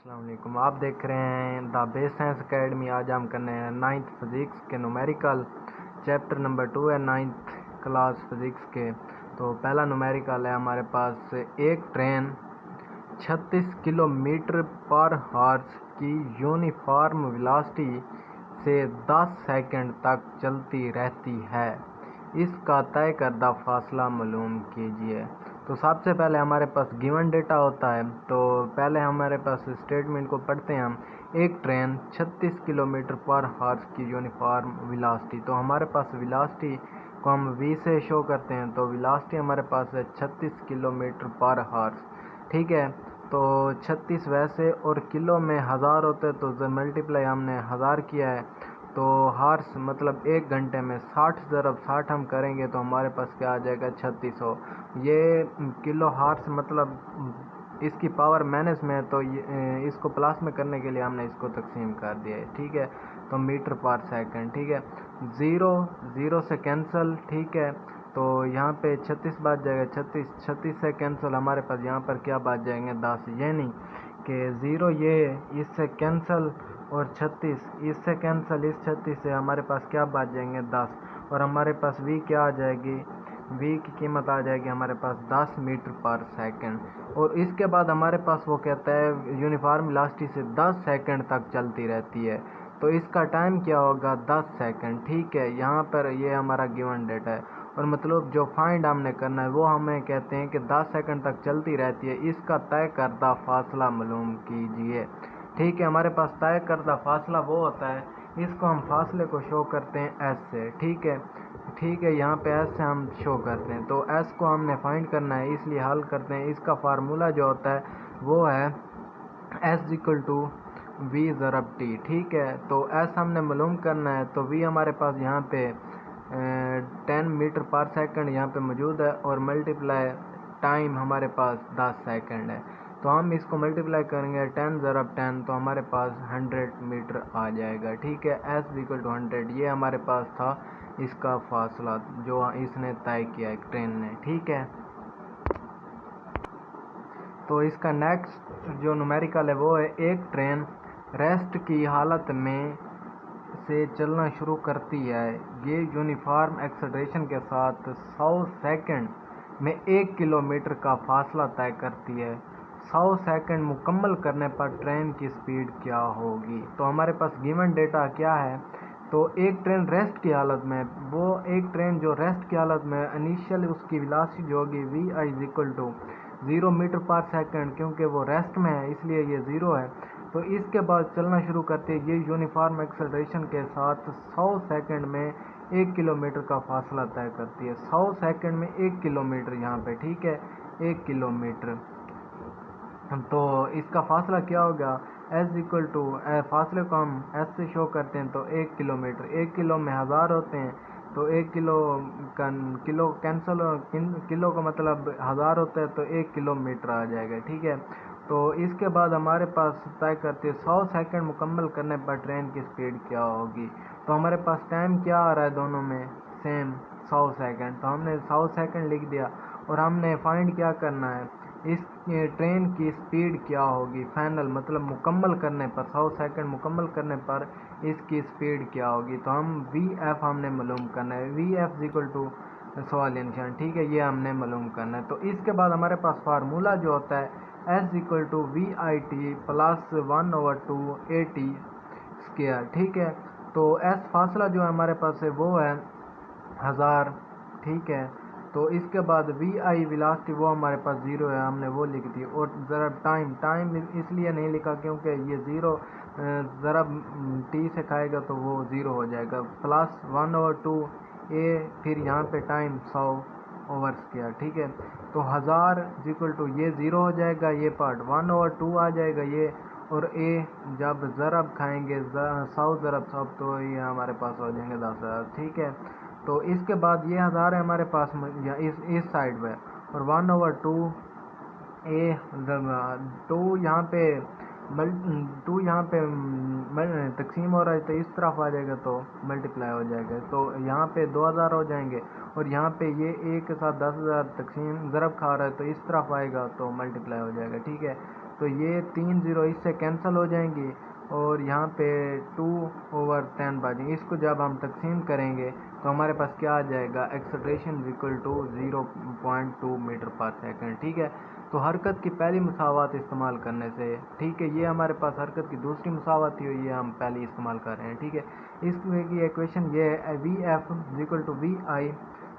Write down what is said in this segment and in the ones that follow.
अस्सलाम वालेकुम। आप देख रहे हैं द बेस साइंस अकेडमी। आज हम करने हैं 9th फिज़िक्स के न्यूमेरिकल। चैप्टर नंबर 2 है 9th क्लास फिज़िक्स के। तो पहला न्यूमेरिकल है हमारे पास, एक ट्रेन 36 किलोमीटर पर हॉर्स की यूनिफॉर्म वेलोसिटी से 10 सेकंड तक चलती रहती है, इसका तय करदा फासला मालूम कीजिए। तो सबसे पहले हमारे पास गिवन डेटा होता है, तो पहले हमारे पास स्टेटमेंट को पढ़ते हैं हम। एक ट्रेन 36 किलोमीटर पर हॉर्स की यूनिफॉर्म वेलोसिटी, तो हमारे पास वेलोसिटी को हम v से शो करते हैं, तो वेलोसिटी हमारे पास है 36 किलोमीटर पर हॉर्स। ठीक है, तो 36 वैसे और किलो में 1000 होते हैं, तो मल्टीप्लाई हमने 1000 किया है। तो हॉर्स मतलब एक घंटे में 60 ज़रब 60 हम करेंगे तो हमारे पास क्या आ जाएगा 3600। ये किलो हॉर्स मतलब इसकी पावर माइनस में है, तो इसको प्लस में करने के लिए हमने इसको तकसीम कर दिया है। ठीक है, तो मीटर पर सेकंड। ठीक है, ज़ीरो ज़ीरो से कैंसिल। ठीक है, तो यहाँ पे 36 बच जाएगा, 36 से कैंसिल हमारे पास यहाँ पर क्या बच जाएंगे 10। ये नहीं कि ज़ीरो ये इससे कैंसिल और 36 इससे कैंसिल, इस 36 से हमारे पास क्या बच जाएंगे 10, और हमारे पास v क्या आ जाएगी, v की कीमत आ जाएगी हमारे पास 10 मीटर पर सेकंड। और इसके बाद हमारे पास वो कहता है यूनिफॉर्म वेलोसिटी से 10 सेकंड तक चलती रहती है, तो इसका टाइम क्या होगा 10 सेकंड। ठीक है, यहाँ पर ये हमारा गिवन डेटा है, और मतलब जो फाइंड हमने करना है वो हमें कहते हैं कि 10 सेकंड तक चलती रहती है, इसका तय करदा फासला मालूम कीजिए। ठीक है, हमारे पास तय करदा फासला वो होता है, इसको हम फासले को शो करते हैं एस से। ठीक है, यहाँ पे एस से हम शो करते हैं, तो एस को हमने फाइंड करना है, इसलिए हल करते हैं। इसका फार्मूला जो होता है वो है एस इक्वल टू वी ज़रब टी। ठीक है, तो एस हमने मालूम करना है, तो वी हमारे पास यहाँ पे 10 मीटर पर सेकंड यहाँ पे मौजूद है, और मल्टीप्लाई टाइम हमारे पास 10 सेकंड है, तो हम इसको मल्टीप्लाई करेंगे 10 ज़रब 10, तो हमारे पास 100 मीटर आ जाएगा। ठीक है, एस इक्वल टू 100, ये हमारे पास था इसका फासला जो इसने तय किया एक ट्रेन ने। ठीक है, तो इसका नेक्स्ट जो न्यूमेरिकल है वो है, एक ट्रेन रेस्ट की हालत में से चलना शुरू करती है, ये यूनिफॉर्म एक्सेलरेशन के साथ 100 सेकंड में 1 किलोमीटर का फासला तय करती है। 100 सेकंड मुकम्मल करने पर ट्रेन की स्पीड क्या होगी। तो हमारे पास गिवन डेटा क्या है, तो एक ट्रेन रेस्ट की हालत में, वो एक ट्रेन जो रेस्ट की हालत में इनिशियल उसकी वेलोसिटी जो होगी v i is equal to 0 metre per second, क्योंकि वो रेस्ट में है इसलिए ये 0 है। तो इसके बाद चलना शुरू करते हैं, ये यूनिफॉर्म एक्सेलरेशन के साथ 100 सेकंड में 1 किलोमीटर का फासला तय करती है। 100 सेकंड में 1 किलोमीटर यहाँ पे। ठीक है, 1 किलोमीटर, तो इसका फासला क्या होगा एस इक्वल टू, फासले को हम एस से शो करते हैं, तो 1 किलोमीटर, 1 किलो में 1000 होते हैं, तो 1 किलो का किलो कैंसिल, किलो का मतलब 1000 होता है, तो 1 किलोमीटर आ जाएगा। ठीक है, तो इसके बाद हमारे पास तय करते हैं 100 सेकंड मुकम्मल करने पर ट्रेन की स्पीड क्या होगी। तो हमारे पास टाइम क्या आ रहा है दोनों में सेम 100 सेकंड, तो हमने 100 सेकंड लिख दिया, और हमने फाइंड क्या करना है, इस ट्रेन की स्पीड क्या होगी फाइनल, मतलब मुकम्मल करने पर 100 सेकंड मुकम्मल करने पर इसकी स्पीड क्या होगी। तो हम वी एफ हमने मालूम करना है, वी एफ इक्वल टू सवालिया निशान। ठीक है, ये हमने मालूम करना है। तो इसके बाद हमारे पास फार्मूला जो होता है S equal to we i t plus 1/2 a t square. ठीक है, तो एस फासला जो है हमारे पास है वो है 1000। ठीक है, तो इसके बाद वी आई वेलोसिटी वो हमारे पास 0 है, हमने वो लिख दी। और ज़रा टाइम इसलिए नहीं लिखा क्योंकि ये 0 ज़रा टी से खाएगा तो वो 0 हो जाएगा, प्लस 1/2 ए, फिर यहाँ पे टाइम 100 ओवर स्क्वायर। ठीक है, तो 1000 इक्वल टू ये 0 हो जाएगा, ये पार्ट 1/2 आ जाएगा ये, और ए जब ज़रब खाएंगे 100 ज़रब 100, तो ये हमारे पास हो जाएंगे 10,000। ठीक है, तो इसके बाद ये 1000 है हमारे पास इस साइड में, और 1/2 ए 2 यहाँ पे 2 यहाँ पे तकसीम हो रहा है, तो इस तरफ आ जाएगा तो मल्टीप्लाई हो जाएगा, तो यहाँ पे 2000 हो जाएंगे, और यहाँ पे ये ए के साथ 10,000 तकसीम ज़रब खा रहा है, तो इस तरफ आएगा तो मल्टीप्लाई हो जाएगा। ठीक है, तो ये 3 ज़ीरो इससे कैंसिल हो जाएंगी और यहाँ पे 2/10 बचेंगे। इसको जब हम तकसीम करेंगे तो हमारे पास क्या आ जाएगा, acceleration equal to 0.2 metre per second. ठीक है, तो हरकत की पहली मुसावात इस्तेमाल करने से, ठीक है, ये हमारे पास हरकत की दूसरी मुसावात थी और ये हम पहली इस्तेमाल कर रहे हैं। ठीक है, इसमें की इक्वेशन ये है v F equal to we I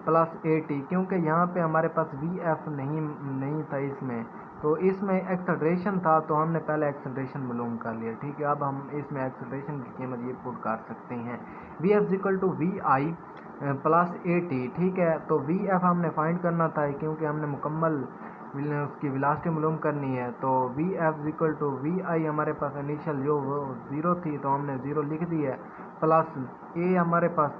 plus A t, क्योंकि यहाँ पे हमारे पास वी एफ नहीं था इसमें, तो इसमें एक्सेलरेशन था तो हमने पहले एक्सेलरेशन मालूम कर लिया। ठीक है, अब हम इसमें एक्सेलरेशन की कीमत ये पुट कर सकते हैं, v F equal to we I plus A T. ठीक है, तो वी एफ हमने फाइंड करना था क्योंकि हमने मुकम्मल उसकी वेलोसिटी मालूम करनी है। तो V F equal to we I हमारे पास इनिशियल जो वो 0 थी तो हमने 0 लिख दी है, प्लस ए हमारे पास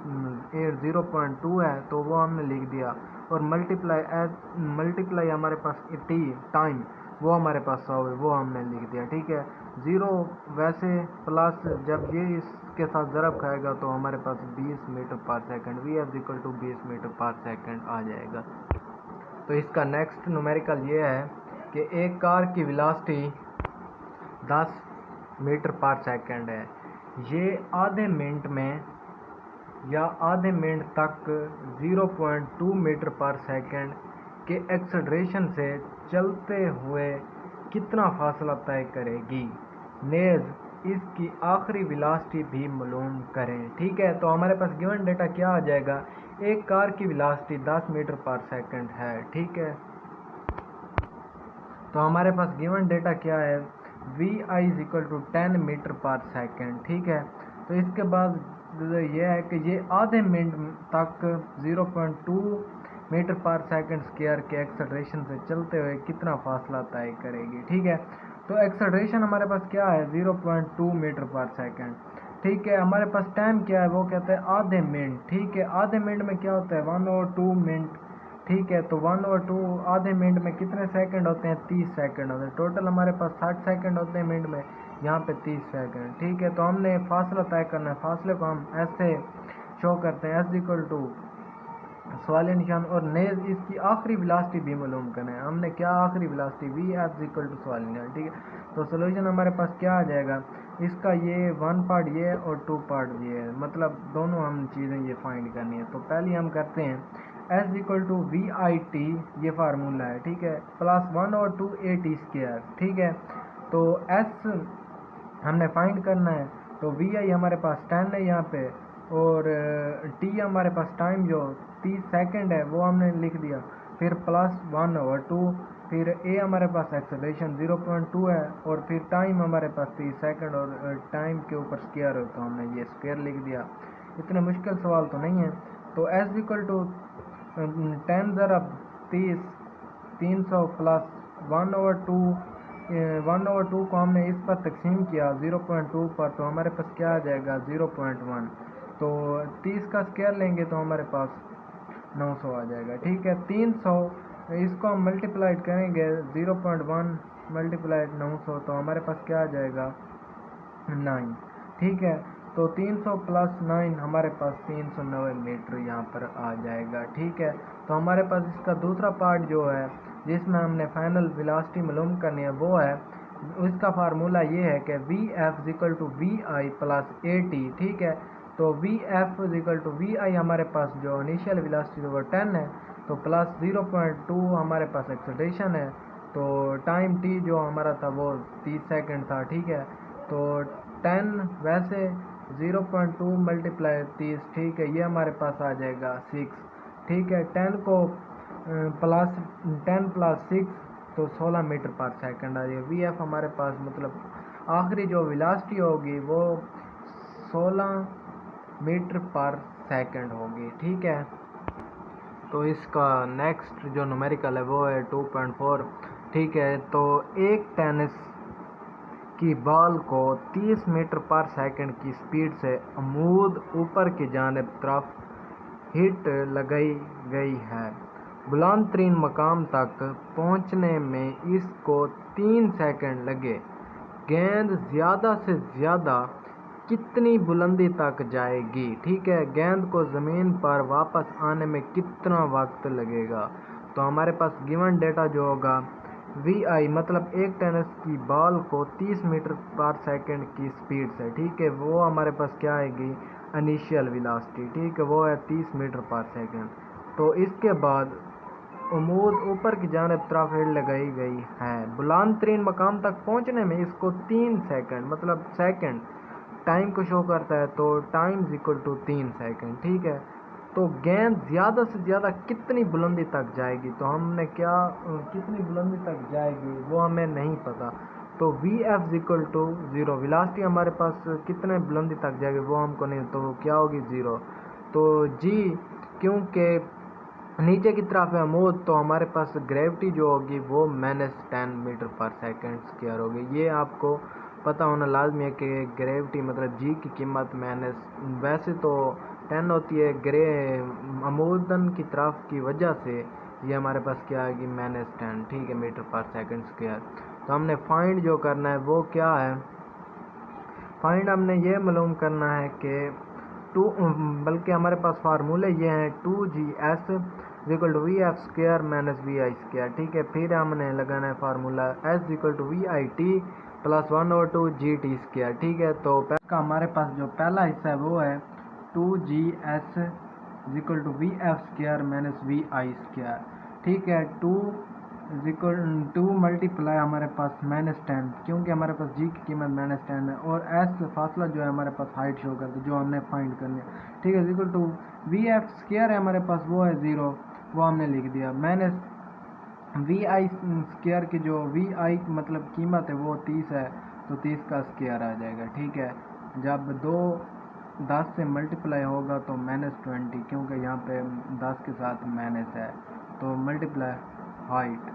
0.2 है तो वो हमने लिख दिया, और मल्टीप्लाई हमारे पास टी टाइम वो हमारे पास 100 है वो हमने लिख दिया। ठीक है, 0 वैसे प्लस जब ये इसके साथ ज़रब खाएगा तो हमारे पास 20 metre per second, v F equal to 20 metre per second आ जाएगा। तो इसका नेक्स्ट न्यूमेरिकल ये है कि एक कार की वेलोसिटी 10 मीटर पर सेकंड है, ये आधे मिनट में या आधे मिनट तक 0.2 मीटर पर सेकंड के एक्सेलरेशन से चलते हुए कितना फासला तय करेगी, नेज़ इसकी आखिरी वेलोसिटी भी मालूम करें। ठीक है, तो हमारे पास गिवन डेटा क्या आ जाएगा, एक कार की वेलोसिटी 10 मीटर पर सेकंड है। ठीक है, तो हमारे पास गिवन डेटा क्या है, v i is equal to 10 metre per second. ठीक है, तो इसके बाद यह है कि ये आधे मिनट तक 0.2 मीटर पर सेकंड स्क्वायर के एक्सेलरेशन से चलते हुए कितना फासला तय करेगी। ठीक है, तो एक्सेलरेशन हमारे पास क्या है, 0.2 मीटर पर सेकंड। ठीक है, हमारे पास टाइम क्या है, वो कहते हैं आधे मिनट। ठीक है, आधे मिनट में क्या होता है, 1/2 मिनट। ठीक है, तो 1/2 आधे मिनट में कितने सेकंड होते हैं, 30 सेकंड होते हैं। टोटल हमारे पास 60 सेकंड होते हैं मिनट में, यहाँ पे 30 सेकंड। ठीक है, तो हमने फासला तय करना है, फासले को हम ऐसे शो करते हैं, एस इक्वल टू सवालिया निशान और नेज इसकी आखिरी वेलोसिटी भी मालूम करना है। हमने क्या आखिरी velocity, v F equal to सवालिया निशान। ठीक है, तो सोल्यूशन हमारे पास क्या आ जाएगा, इसका ये 1 पार्ट ये और 2 पार्ट ये है, मतलब दोनों हम चीज़ें ये फाइंड करनी है। तो पहले हम करते हैं s equal to we i t, ये फार्मूला है। ठीक है, प्लस 1/2 ए टी स्क्वायर। ठीक है, तो एस हमने फाइंड करना है, तो वी आई हमारे पास 10 है यहाँ पे, और टी हमारे पास टाइम जो 30 सेकंड है वो हमने लिख दिया, फिर प्लस 1/2, फिर ए हमारे पास एक्सेलरेशन 0.2 है, और फिर टाइम हमारे पास 30 सेकंड, और टाइम के ऊपर स्क्वायर हो तो हमने ये स्क्वायर लिख दिया। इतने मुश्किल सवाल तो नहीं है। तो एस इक्वल टू 10 ज़रब 30 300 प्लस 1/2 को हमने इस पर तकसीम किया 0.2 पर, तो हमारे पास क्या आ जाएगा, 0.1। तो 30 का स्क्वायर लेंगे तो हमारे पास 900 आ जाएगा। ठीक है, 300 इसको हम मल्टीप्लाइड करेंगे 0.1 मल्टीप्लाइड 900, तो हमारे पास क्या आ जाएगा, 9। ठीक है, तो 300 प्लस 9 हमारे पास 390 मीटर यहाँ पर आ जाएगा। ठीक है, तो हमारे पास इसका दूसरा पार्ट जो है जिसमें हमने फाइनल वेलोसिटी मालूम करनी है वो है, उसका फार्मूला ये है कि V F equal to we I plus A T. ठीक है, तो V F equal to we I हमारे पास जो इनिशियल वेलोसिटी वो 10 है, तो प्लस 0.2 हमारे पास एक्सेलरेशन है, तो टाइम टी जो हमारा था वो 30 सेकंड था। ठीक है, तो 10 वैसे 0.2 मल्टीप्लाई 30, ठीक है, ये हमारे पास आ जाएगा 6। ठीक है, 10 को प्लस 10 प्लस 6 तो 16 मीटर पर सेकंड आ जाएगा। वी एफ हमारे पास मतलब आखिरी जो वेलोसिटी होगी वो 16 मीटर पर सेकंड होगी। ठीक है, तो इसका नेक्स्ट जो न्यूमेरिकल है वो है 2.4। ठीक है, तो एक टेनिस की बॉल को 30 मीटर पर सेकंड की स्पीड से अमूद ऊपर की जानिब तरफ हिट लगाई गई है, बुलंद तरीन मकाम तक पहुंचने में इसको 3 सेकंड लगे, गेंद ज़्यादा से ज़्यादा कितनी बुलंदी तक जाएगी। ठीक है, गेंद को ज़मीन पर वापस आने में कितना वक्त लगेगा। तो हमारे पास गिवन डेटा जो होगा वी आई मतलब एक टेनिस की बॉल को 30 मीटर पर सेकंड की स्पीड से, ठीक है, वो हमारे पास क्या आएगी, इनिशियल वेलोसिटी, ठीक है, वो है 30 मीटर पर सेकंड। तो इसके बाद उमूद ऊपर की जानिब तरफ लगाई गई है। बुलंद तरीन मकाम तक पहुंचने में इसको 3 सेकंड मतलब सेकंड टाइम को शो करता है, तो time is equal to 3 second, ठीक है। तो गेंद ज़्यादा से ज़्यादा कितनी बुलंदी तक जाएगी, तो हमने क्या कितनी बुलंदी तक जाएगी वो हमें नहीं पता। तो V F equal to zero, velocity हमारे पास कितने बुलंदी तक जाएगी वो हमको नहीं, तो क्या होगी 0। तो जी क्योंकि नीचे की तरफ है अमूद, तो हमारे पास ग्रेविटी जो होगी वो -10 मीटर पर सेकंड स्क्वायर होगी। ये आपको पता होना लाजमी है कि ग्रेविटी मतलब जी की कीमत वैसे तो 10 होती है, अमूदन की तरफ की वजह से ये हमारे पास क्या आएगी -10, ठीक है, मीटर पर सेकंड स्क्वायर। तो हमने फाइंड जो करना है वो क्या है, फाइंड हमने ये मालूम करना है कि बल्कि हमारे पास फार्मूले ये हैं 2GS equal to v f square minus v i square, ठीक है। फिर हमने लगाना है formula S equal to we i t plus 1/2 g t square, ठीक है। तो का हमारे पास जो पहला हिस्सा है वो है 2GS equal to v f square minus v i square, ठीक है। 2 मल्टीप्लाई हमारे पास -10, क्योंकि हमारे पास जी की कीमत -10 है, और एस फासला जो है हमारे पास हाइट शो करता है जो हमने फाइंड करनी है, ठीक है। Equal to v f square है हमारे पास वो है 0, वो हमने लिख दिया, माइनस वी आई स्क्वायर की जो वी आई मतलब कीमत है वो 30 है, तो 30 का स्क्वायर आ जाएगा, ठीक है। जब 10 से मल्टीप्लाई होगा तो -20, क्योंकि यहाँ पे 10 के साथ माइनस है, तो मल्टीप्लाई हाइट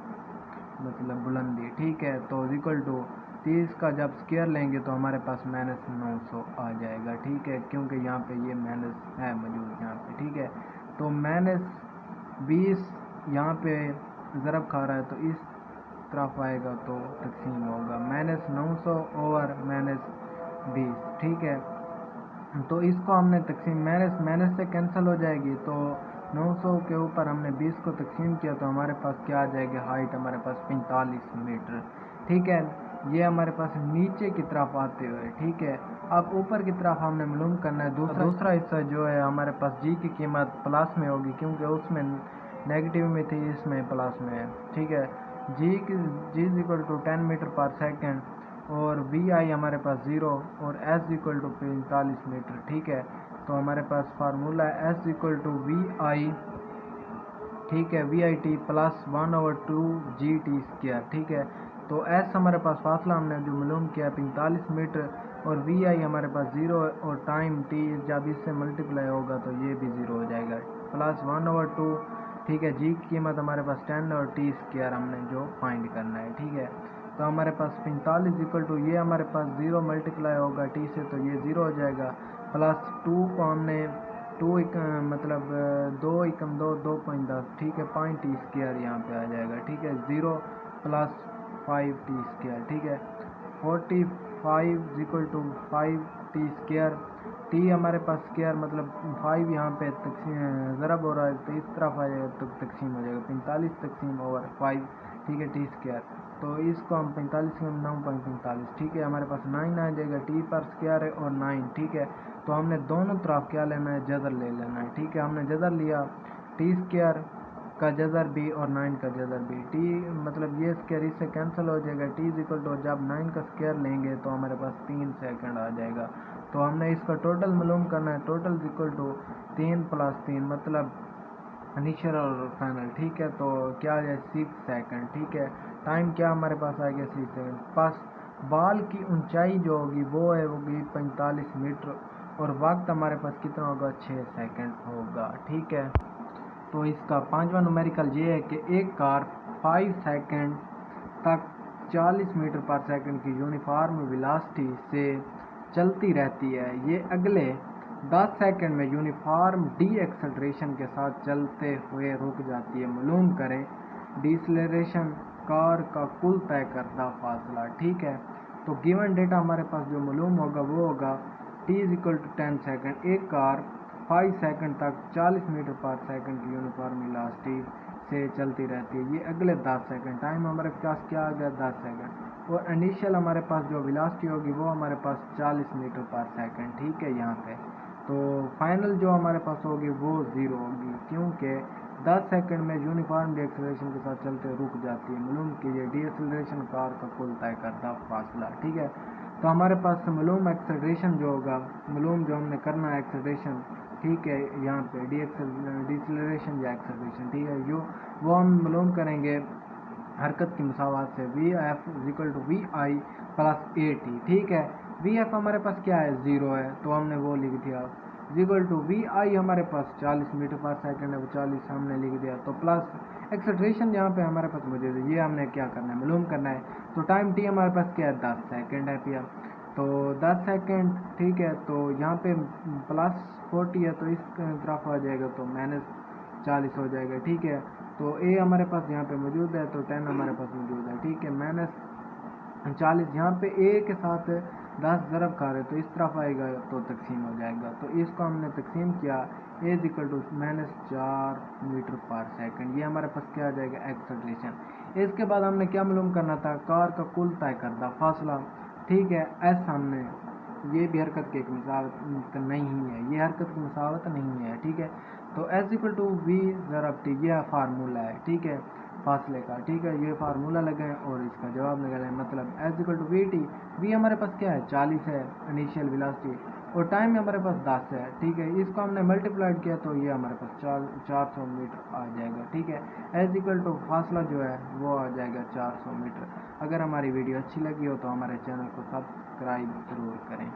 मतलब बुलंदी, ठीक है। तो इक्वल टू 30 का जब स्क्वायर लेंगे तो हमारे पास -900 आ जाएगा, ठीक है, क्योंकि यहाँ पे ये माइनस है मौजूद यहाँ पे, ठीक है। तो -20 यहाँ पे ज़रब खा रहा है, तो इस तरफ आएगा तो तकसीम होगा -900 ओवर -20, ठीक है। तो इसको हमने तकसीम माइनस से कैंसिल हो जाएगी, तो 900 के ऊपर हमने 20 को तकसीम किया तो हमारे पास क्या आ जाएगी, हाइट हमारे पास 45 मीटर, ठीक है। ये हमारे पास नीचे की तरफ आते हुए, ठीक है। अब ऊपर की तरफ हमने मालूम करना है दूसरा हिस्सा जो है हमारे पास जी की कीमत प्लस में होगी, क्योंकि उसमें नेगेटिव में थी, इसमें प्लस में है, ठीक है। जी इज इक्वल टू 10 मीटर पर सेकेंड, और वी आई हमारे पास 0 और एस इक्वल टू 45 मीटर, ठीक है। तो हमारे पास फार्मूला है S equal to we i, ठीक है, v i t plus 1/2 g t square, ठीक है। तो एस हमारे पास फासला हमने जो मालूम किया 45 मीटर, और वी आई हमारे पास 0 और टाइम टी जब इससे मल्टीप्लाई होगा तो ये भी 0 हो जाएगा, प्लस 1/2, ठीक है। जी की कीमत हमारे पास 10 और टी स्क्वायर हमने जो फाइंड करना है, ठीक है। तो हमारे पास 45 इक्वल टू ये हमारे पास 0 मल्टीप्लाई होगा टी से, तो ये 0 हो जाएगा, प्लस 2 को हमने 2 मतलब 2 एकम 2 2.10, ठीक है, पॉइंट टी स्क्वायर यहाँ पे आ जाएगा, ठीक है। 0 प्लस 5 टी स्क्वायर, ठीक है। 45 equal to 5 t square, t हमारे पास स्क्वायर मतलब 5 यहाँ पे ज़रब हो रहा है, तो इस तरफ आ जाएगा तो तकसीम हो जाएगा 45 तकसीम ओवर 5, ठीक है, टी स्क्वायर। तो इसको हम 45 में 9.45, ठीक है, हमारे पास 9 आ जाएगा, टी पर स्क्वायर है और 9, ठीक है। तो हमने दोनों तरफ क्या लेना है, जज़र ले लेना है, ठीक है। हमने जज़र लिया टी स्क्वायर का जज़र भी और 9 का जज़र भी, टी मतलब ये स्क्वायर इससे कैंसिल हो जाएगा, टी इज इक्वल टू जब 9 का स्क्वायर लेंगे तो हमारे पास 3 सेकंड आ जाएगा। तो हमने इसका टोटल मालूम करना है, टोटल इज इक्वल टू 3 + 3 मतलब इनिशियल और फाइनल, ठीक है। तो क्या आ जाए 6 सेकंड, ठीक है। टाइम क्या हमारे पास आ गया 6 सेकंड। पास बॉल की ऊंचाई जो होगी वो होगी 45 मीटर, और वक्त हमारे पास कितना होगा 6 सेकंड होगा, ठीक है। तो इसका 5वां न्यूमेरिकल ये है कि एक कार 5 सेकंड तक 40 मीटर पर सेकंड की यूनिफॉर्म वेलोसिटी से चलती रहती है, ये अगले 10 सेकंड में यूनिफॉर्म डी एक्सेलरेशन के साथ चलते हुए रुक जाती है। मालूम करें डिसलेरेशन कार का कुल तय करदा फासला, ठीक है। तो गिवन डेटा हमारे पास जो मालूम होगा वो होगा t is equal to 10 second, एक कार 5 सेकंड तक 40 मीटर पर सेकंड की यूनिफॉर्म वेलोसिटी से चलती रहती है। ये अगले 10 सेकंड टाइम हमारे पास क्या आ गया 10 सेकंड। और इनिशियल हमारे पास जो वेलोसिटी होगी वो हमारे पास 40 मीटर पर सेकंड, ठीक है यहाँ पे। तो फाइनल जो हमारे पास होगी वो 0 होगी, क्योंकि 10 सेकंड में यूनिफॉर्म एक्सेलरेशन के साथ चलते रुक जाती है। मालूम कीजिए डीएक्सेलरेशन कार का कुल तय करता फासला, ठीक है। तो हमारे पास मालूम एक्सेलरेशन जो होगा, मालूम जो हमने करना है एक्सेलरेशन, ठीक है, यहाँ पे डिसलेरेशन या एक्सेलरेशन, ठीक है, जो वो हम मालूम करेंगे हरकत की मुसावात से। V F equal to we I plus A T, ठीक है। वी एफ हमारे पास क्या है 0 है, तो हमने वो लिख दिया इक्वल टू वी आई हमारे पास 40 मीटर पर सेकंड है, वो 40 हमने लिख दिया। तो प्लस एक्सेलरेशन यहाँ पे हमारे पास मौजूद है, ये हमने क्या करना है मालूम करना है। तो टाइम टी हमारे पास क्या है 10 सेकंड है पिया, तो 10 सेकंड, ठीक है। तो यहाँ पे प्लस 40 है, तो इस तरफ आ जाएगा तो -40 हो जाएगा, ठीक है। तो ए हमारे पास यहाँ पे मौजूद है, तो 10 हमारे पास मौजूद है, ठीक है। -40 यहाँ पे ए के साथ 10 ज़रब खा रहे, तो इस तरफ आएगा तो तकसीम हो जाएगा। तो इसको हमने तकसीम किया, ए equal to -4 metre per second, ये हमारे पास क्या आ जाएगा एक्सेलरेशन। इसके बाद हमने क्या मालूम करना था, कार का कुल तय करदा फासला, ठीक है। एस हमने, ये भी हरकत की एक मिसाल नहीं है, ये हरकत की मिसावत नहीं है, ठीक है। तो एस इक्वल टू वी ज़रब टी, ये फार्मूला है, ठीक है, फासले का, ठीक है। ये फार्मूला लगाएं और इसका जवाब निकालें। मतलब S equal to V T, V हमारे पास क्या है 40 है इनिशियल वेलोसिटी, और टाइम हमारे पास 10 है, ठीक है। इसको हमने मल्टीप्लाइड किया तो ये हमारे पास 400 मीटर आ जाएगा, ठीक है। एज इक्वल टू फासला जो है वो आ जाएगा 400 मीटर। अगर हमारी वीडियो अच्छी लगी हो तो हमारे चैनल को सब्सक्राइब ज़रूर करें।